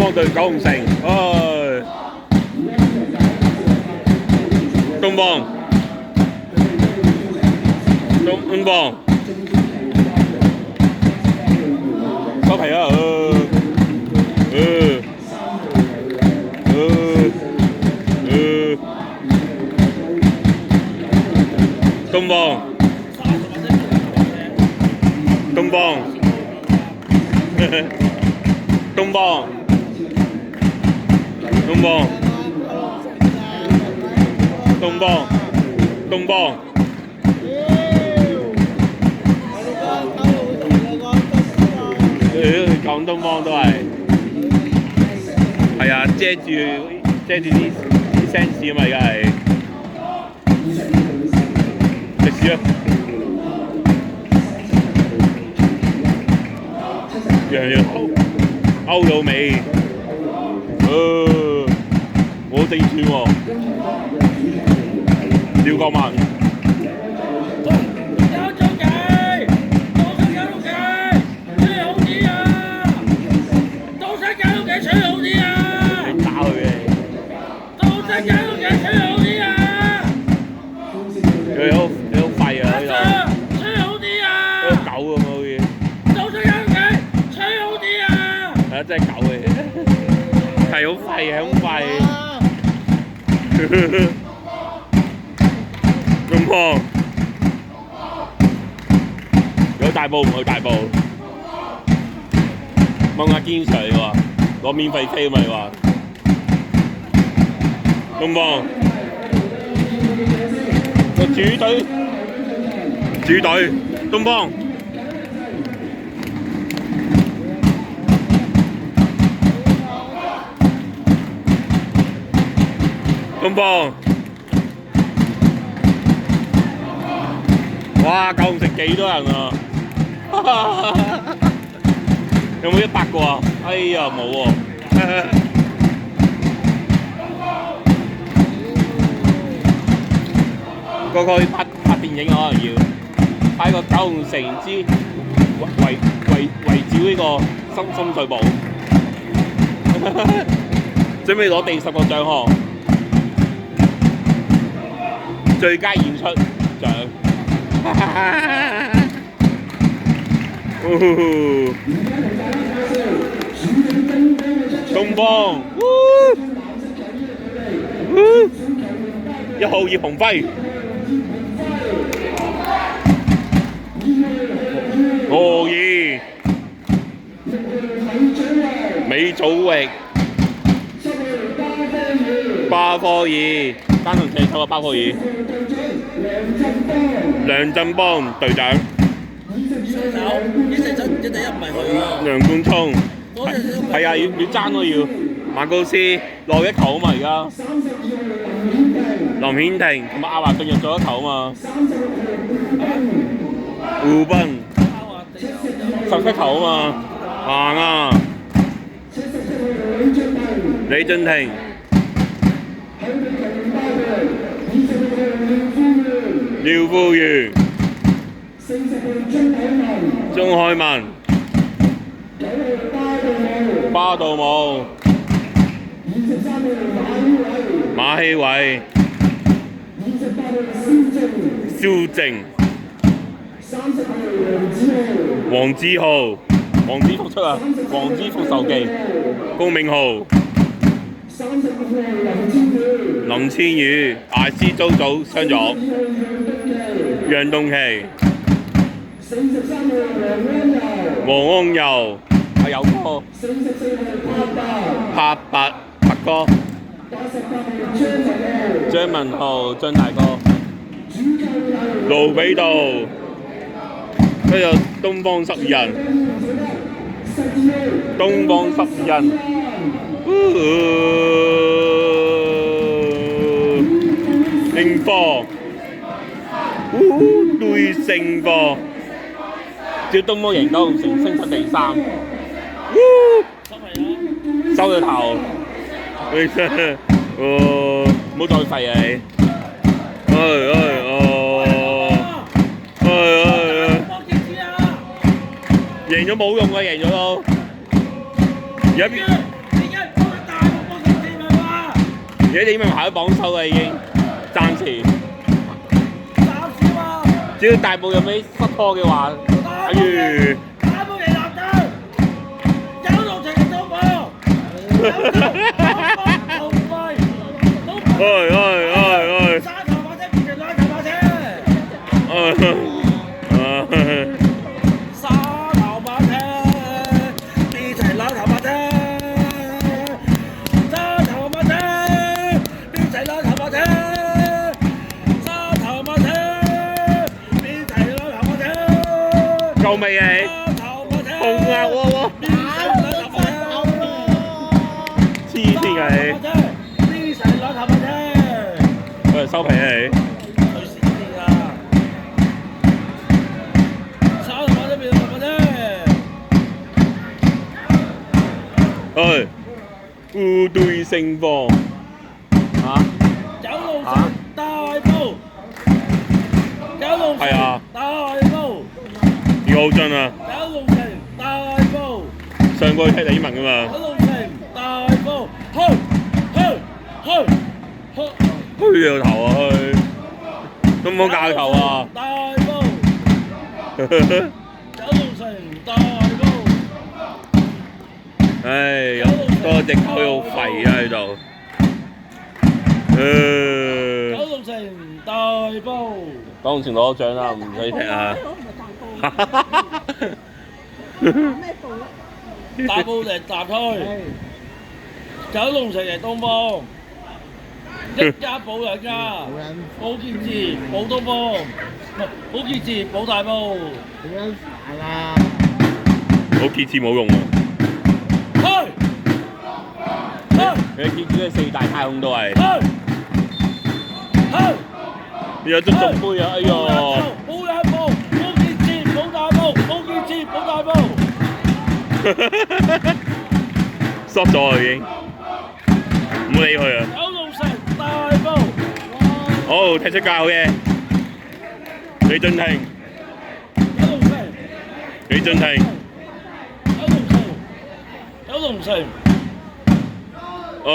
方對九龍城，東方，東方，收皮啊！東方，東方，東方，東方，東方，東方。講東方都係啊，遮住啲聲線啊嘛，而家係歷史啊，樣樣勾到尾，我正串喎，廖國文。真係狗嚟，係好廢，係好廢。東方有大埔唔去大埔，掹下堅上嚟喎，攞免費飛咪話。東方個主隊東方。東方，哇！九龍城幾多人啊？有冇100個啊？哎呀，冇喎。個個拍電影可能要拍個九龍城之圍繞呢個深水埗，準備攞第10個獎項。最佳演出獎，東方，1號葉鴻輝，羅怡，美祖域，巴科爾，單同射手嘅巴科爾。梁振邦隊長，射手唔知第一唔係佢喎。梁冠聰，係啊，要爭咯要。馬高斯落1球啊嘛而家，林顯庭同埋阿華進入咗1球啊嘛，胡斌17球啊嘛，行啊，李俊廷。廖富如、鐘海文、巴道姆、馬希偉、蕭正、黃志豪、黃子福出啊，黃子福受記、高銘豪、林千羽、艾斯租組傷咗，楊棟琪、黃安柔、阿友哥、柏哥、張文浩、張大哥、盧比道，跟住東方12人，東方12人。勝貨，對勝貨，只要東方贏九龍城升出第3，收咗頭，唔好再廢啊你，贏咗冇用啊，贏咗都，而家而家你咪排咗榜首啦已經，暫時。只要大埔有咩失拖嘅話，假如打到嚟南洲，有路程到我，有唔係，哎！沙頭馬車變成兩頭馬車，沙頭馬車變成兩頭馬車，沙頭馬車變成兩頭馬車，沙頭馬車變成兩頭馬車。夠未啊你？痛啊喎！黐線啊你！喂，收皮啊你！哎，互對盛況嚇係啊！要好盡啊！上個去踢李文噶嘛？虛個頭啊虛，都唔好教頭啊！唉，有多隻狗好肥啊喺度。九龍城攞獎啦，唔使踢啊！大埔嚟集區，九龍城嚟東方，一家保兩家，保健智保東方，唔係保健智保大埔。好傑志冇用喎，你傑志嘅四大太空都係，有足總杯啊！哎呀，保兩埔，保健智保大埔，保健智保大埔。縮咗啦已經，唔好理佢啊！九龍城大埔，好踢出界好嘢，李俊廷，九龍城，李俊廷，九龍城，哎，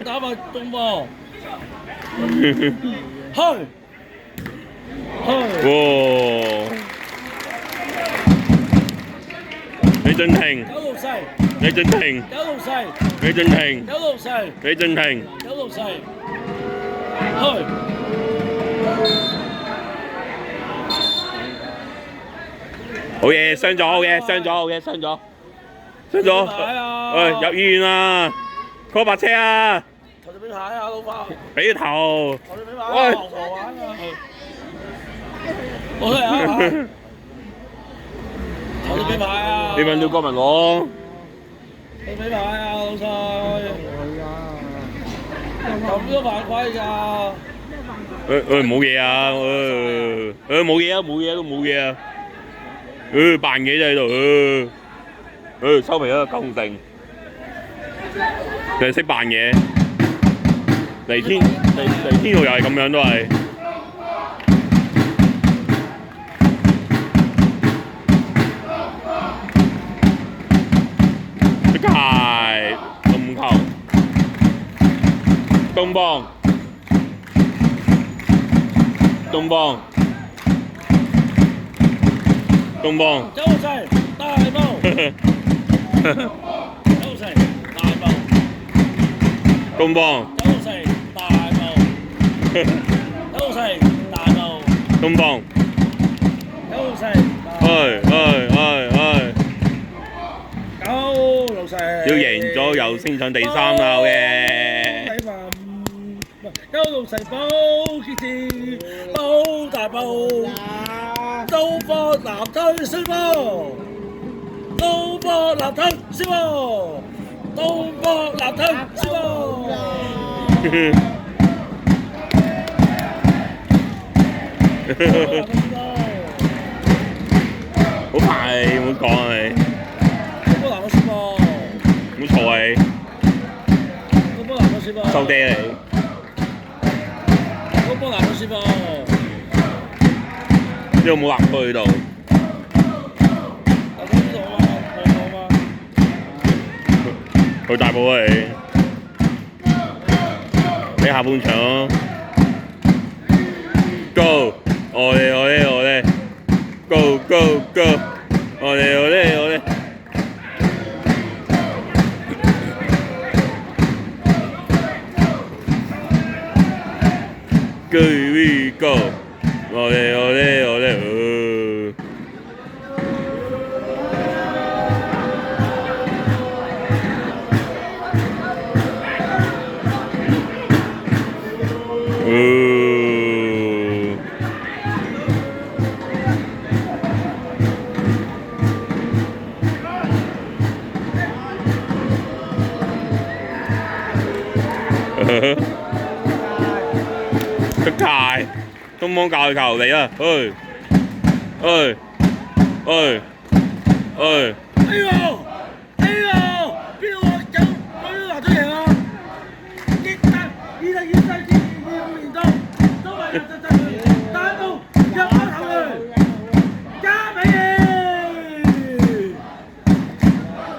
打埋東方，李俊廷，九龍城，李俊廷，九龍城，李俊廷，九龍城，李俊廷，九龍城，好嘢，傷咗好嘢，傷咗好嘢，傷咗，傷咗，入醫院啊 ，call 白車啊！頭先俾牌啊，老闆。俾個頭。頭先俾牌啊，學傻玩啊！我嚟啊！頭先俾牌啊！你問到國民我。你俾牌啊，老細！咁都犯規㗎！冇嘢啊！冇嘢啊！冇嘢都冇嘢啊！扮嘢啫喺度，收皮啦，九龍城，佢係識扮嘢。黎天浩又係咁樣都係。出界龍球，東邦，東邦。東邦，九龍城大埔，九龍城大埔，東邦，九龍城大埔，九龍城大埔，東邦，九龍城，九龍城，要贏咗又升上第三啦，好嘅。九龍城保傑志保大埔。東方南推宣布，東方南推宣布，東方南推宣布。好煩啊！你唔好講啊！你波男嘅輸波，唔好嘈啊！個波男嘅輸波，你收爹你！個波男嘅輸波，呢度冇南區呢度。大家知道啊嘛，冇嘛。去大埔啊你！你下半場咯。Go！我哋 ！Go go go！我哋！Go we go！我哋！出界，東方教球嚟啊！去，哎呦！邊個有拿咗贏啊？激得20世紀25年度，都係大步入翻頭去，加俾你！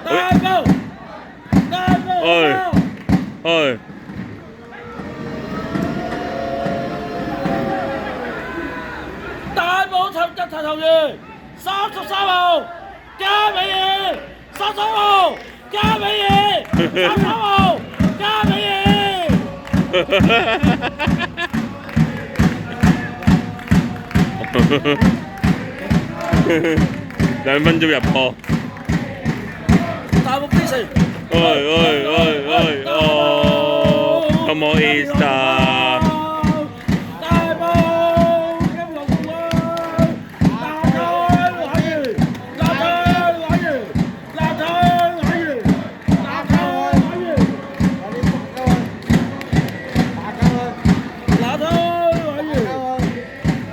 大步，去。大步頭完，33號加俾你，33號加俾你，33號加俾你。2分鐘入波。大步必勝。Come on Easter！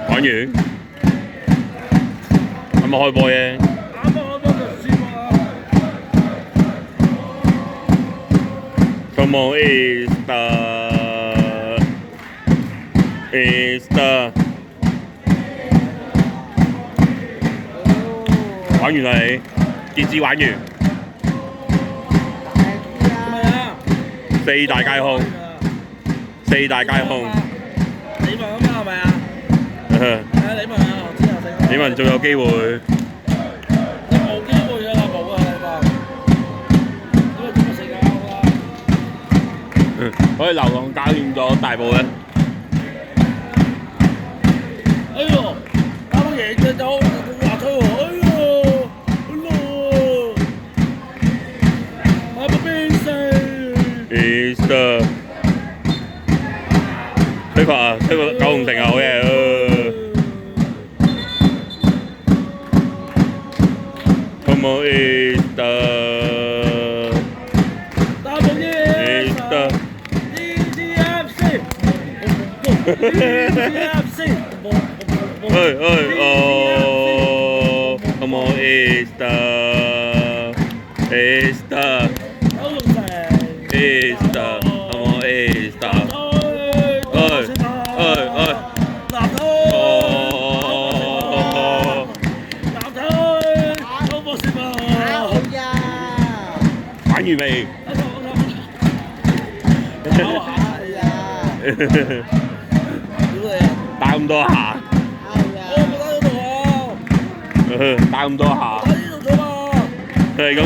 玩完，啱啱開波啫。Come on Easter！玩完啦你，傑志玩完。四大皆空。李文啊嘛係咪啊？李文啊，我知啊，李文仲有機會。你冇機會㗎啦，冇啊，李文。因為點解4個歐啦？可以流浪搞掂咗大埔咧。哎呦，大埔贏嘅就華翠喎，哎呦，大埔必勝。Easter！吹罰啊！吹罰九龍城啊！好嘢！Come on Easter！大埔Easter！ ECFC！ Come on Easter！ Come on Easter！ 玩完未？打咁多下，打咁多下，係咁。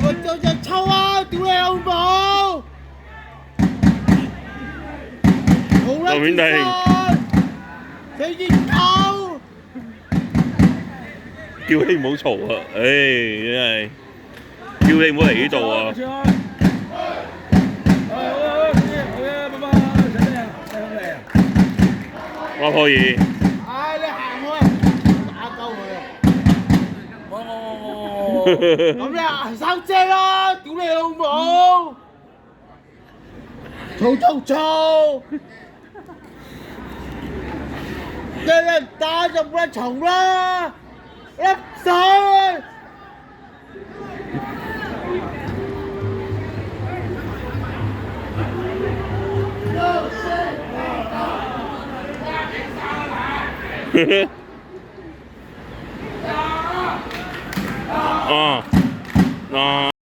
我就隻抽啊！屌你老母！劉顯廷，死熱狗！叫你唔好嘈啊！唉，真係叫你唔好嚟呢度啊！我可以。唉，你行開，打鳩佢啊！咁你行收遮啦！屌你老母！嘈！ Đây là ta dòng ra chồng ra. Lắp sao. ờ